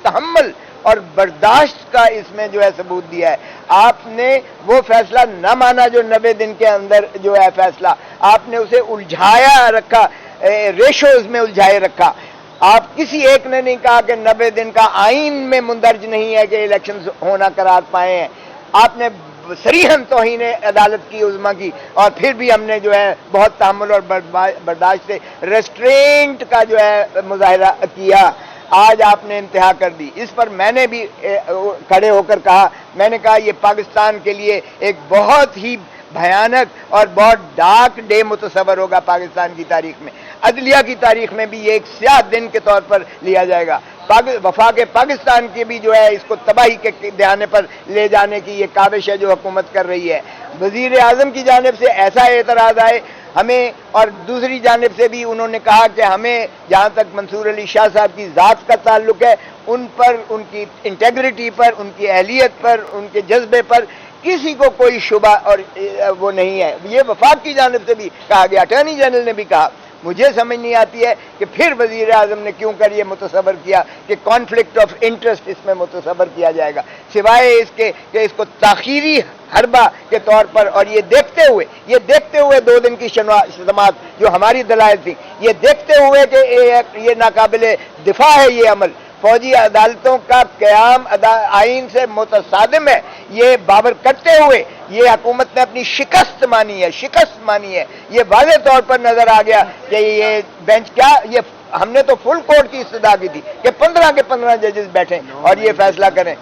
تحمل اور برداشت کا اس میں جو ہے ثبوت دیا ہے. آپ نے وہ فیصلہ نہ مانا جو 90 دن کے اندر جو ہے فیصلہ، آپ نے اسے الجھایا رکھا، ریشوز میں الجھائے رکھا. آپ کسی ایک نے نہیں کہا کہ 90 دن کا آئین میں مندرج نہیں ہے کہ الیکشنز ہونا قرار پائے ہیں. آپ نے صریحاً توہین عدالت کی عظمیٰ کی، اور پھر بھی ہم نے جو ہے بہت تحمل اور برداشت سے ریسٹرینٹ کا جو ہے مظاہرہ کیا. آج آپ نے انتہا کر دی. اس پر میں نے بھی کھڑے ہو کر کہا، میں نے کہا یہ پاکستان کے لیے ایک بہت ہی بھیانک اور بہت ڈارک ڈے متصور ہوگا پاکستان کی تاریخ میں. عدلیہ کی تاریخ میں بھی یہ ایک سیاہ دن کے طور پر لیا جائے گا. وفاق پاکستان کی بھی جو ہے اس کو تباہی کے دہانے پر لے جانے کی یہ کاوش ہے جو حکومت کر رہی ہے. وزیر اعظم کی جانب سے ایسا اعتراض آئے ہمیں، اور دوسری جانب سے بھی انہوں نے کہا کہ ہمیں جہاں تک منصور علی شاہ صاحب کی ذات کا تعلق ہے، ان پر، ان کی انٹیگریٹی پر، ان کی اہلیت پر، ان کے جذبے پر کسی کو کوئی شبہ اور وہ نہیں ہے. یہ وفاق کی جانب سے بھی کہا گیا. اٹارنی جنرل نے بھی کہا. مجھے سمجھ نہیں آتی ہے کہ پھر وزیر اعظم نے کیوں کر یہ متصور کیا کہ کانفلکٹ آف انٹرسٹ اس میں متصور کیا جائے گا، سوائے اس کے کہ اس کو تاخیری حربہ کے طور پر، اور یہ دیکھتے ہوئے 2 دن کی سماعت جو ہماری دلائل تھی، یہ دیکھتے ہوئے کہ یہ ناقابل دفاع ہے یہ عمل. فوجی عدالتوں کا قیام آئین سے متصادم ہے. یہ باور کرتے ہوئے یہ حکومت نے اپنی شکست مانی ہے. یہ واضح طور پر نظر آ گیا کہ یہ بینچ کیا، یہ ہم نے تو فل کورٹ کی استدعا کی تھی کہ 15 کے 15 ججز بیٹھیں اور یہ فیصلہ کریں.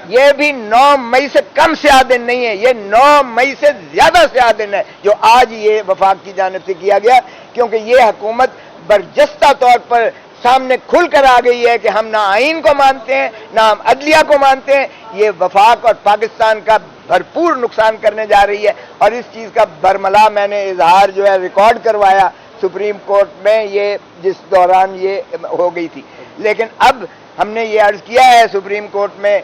یہ بھی 9 مئی سے کم سیاہ دن نہیں ہے، یہ 9 مئی سے زیادہ سیاہ دن ہے جو آج یہ وفاق کی جانب سے کیا گیا، کیونکہ یہ حکومت برجستہ طور پر سامنے کھل کر آ گئی ہے کہ ہم نہ آئین کو مانتے ہیں، نہ ہم عدلیہ کو مانتے ہیں. یہ وفاق اور پاکستان کا بھرپور نقصان کرنے جا رہی ہے، اور اس چیز کا برملا میں نے اظہار جو ہے ریکارڈ کروایا سپریم کورٹ میں، یہ جس دوران یہ ہو گئی تھی. لیکن اب ہم نے یہ عرض کیا ہے سپریم کورٹ میں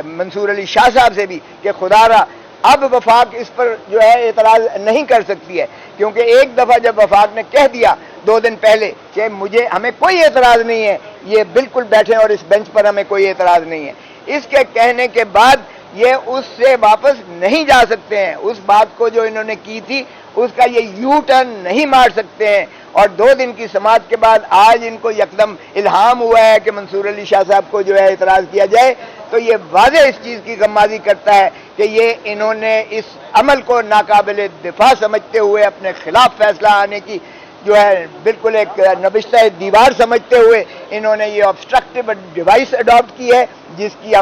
منصور علی شاہ صاحب سے بھی کہ خدا را اب وفاق اس پر جو ہے اعتراض نہیں کر سکتی ہے، کیونکہ ایک دفعہ جب وفاق نے کہہ دیا 2 دن پہلے کہ ہمیں کوئی اعتراض نہیں ہے، یہ بالکل بیٹھیں اور اس بینچ پر ہمیں کوئی اعتراض نہیں ہے، اس کے کہنے کے بعد یہ اس سے واپس نہیں جا سکتے ہیں. اس بات کو جو انہوں نے کی تھی اس کا یہ یو ٹرن نہیں مار سکتے ہیں. اور 2 دن کی سماعت کے بعد آج ان کو یکدم الہام ہوا ہے کہ منصور علی شاہ صاحب کو جو ہے اعتراض کیا جائے، تو یہ واضح اس چیز کی غمازی کرتا ہے کہ یہ انہوں نے اس عمل کو ناقابل دفاع سمجھتے ہوئے اپنے خلاف فیصلہ آنے کی جو ہے بالکل ایک نبشتہ دیوار سمجھتے ہوئے انہوں نے یہ آبسٹرکٹیو ڈیوائس اڈاپٹ کی ہے، جس کی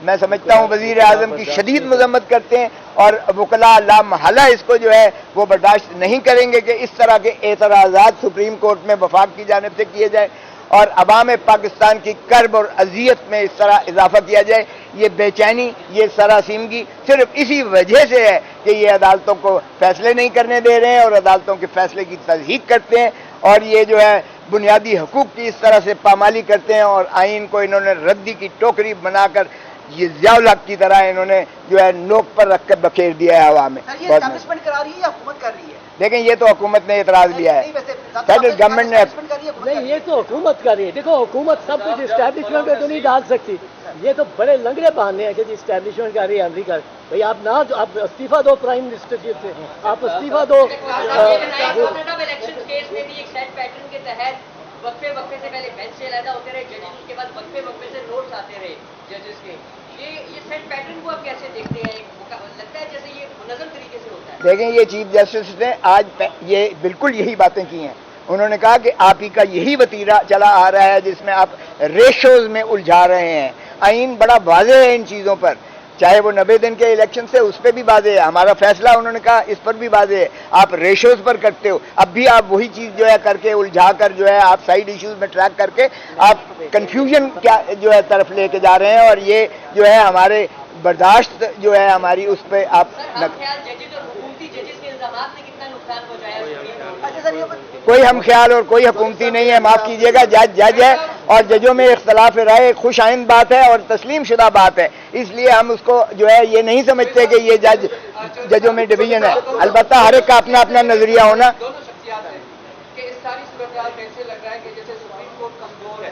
میں سمجھتا ہوں وزیر اعظم کی شدید مذمت کرتے ہیں، اور وکلاء لا محالہ اس کو جو ہے وہ برداشت نہیں کریں گے کہ اس طرح کے اعتراضات سپریم کورٹ میں وفاق کی جانب سے کیے جائیں اور عوام پاکستان کی کرب اور اذیت میں اس طرح اضافہ کیا جائے. یہ بے چینی، یہ سراسیمگی صرف اسی وجہ سے ہے کہ یہ عدالتوں کو فیصلے نہیں کرنے دے رہے ہیں اور عدالتوں کے فیصلے کی تصحیح کرتے ہیں، اور یہ جو ہے بنیادی حقوق کی اس طرح سے پامالی کرتے ہیں، اور آئین کو انہوں نے ردی کی ٹوکری بنا کر یہ ضیاء الحق کی طرح انہوں نے جو ہے نوک پر رکھ کر بکھیر دیا ہے ہوا میں. دیکھیں یہ تو حکومت نے اعتراض لیا ہے، فیڈرل گورنمنٹ نے نہیں، یہ تو حکومت کر رہی ہے. دیکھو حکومت سب کچھ اسٹیبلشمنٹ پہ تو نہیں ڈال سکتی. یہ تو بڑے لنگڑے بہانے ہیں کہ جی اسٹیبلشمنٹ کر رہی ہے امریکہ. بھائی آپ نہ آپ استعفیٰ دو پرائم منسٹر سے، آپ استعفیٰ دو. وقفے سے پہلے بینچ سے علیحدہ ہوتے رہے ججز، اس کے بعد وقفے سے نوٹس آتے رہے ججز کے. یہ سیٹ پیٹرن کو آپ کیسے دیکھتے ہیں؟ لگتا ہے جیسے یہ منظم طریقے سے ہوتا ہے. دیکھیں یہ چیف جسٹس نے آج یہ بالکل یہی باتیں کی ہیں. انہوں نے کہا کہ آپ ہی کا یہی وتیرہ چلا آ رہا ہے جس میں آپ ریشوز میں الجھا رہے ہیں. آئین بڑا واضح ہے ان چیزوں پر، چاہے وہ 90 دن کے الیکشن سے اس پہ بھی واضح ہے، ہمارا فیصلہ انہوں نے کہا اس پر بھی واضح ہے. آپ ریشوز پر کرتے ہو، اب بھی آپ وہی چیز جو ہے کر کے الجھا کر جو ہے آپ سائیڈ ایشوز میں ٹریک کر کے آپ کنفیوژن کیا جو ہے طرف لے کے جا رہے ہیں، اور یہ جو ہے ہمارے برداشت جو ہے ہماری اس پہ آپ کوئی ہم خیال اور کوئی حکومتی نہیں ہے. معاف کیجیے گا، جج ہے اور ججوں میں اختلاف رائے ایک خوش آئند بات ہے اور تسلیم شدہ بات ہے. اس لیے ہم اس کو جو ہے یہ نہیں سمجھتے کہ یہ ججوں میں ڈویژن ہے. البتہ ہر ایک کا اپنا اپنا نظریہ ہونا. اس ساری صورتحال میں سے لگ رہا ہے کہ جیسے سپریم کورٹ کمزور ہے،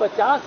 50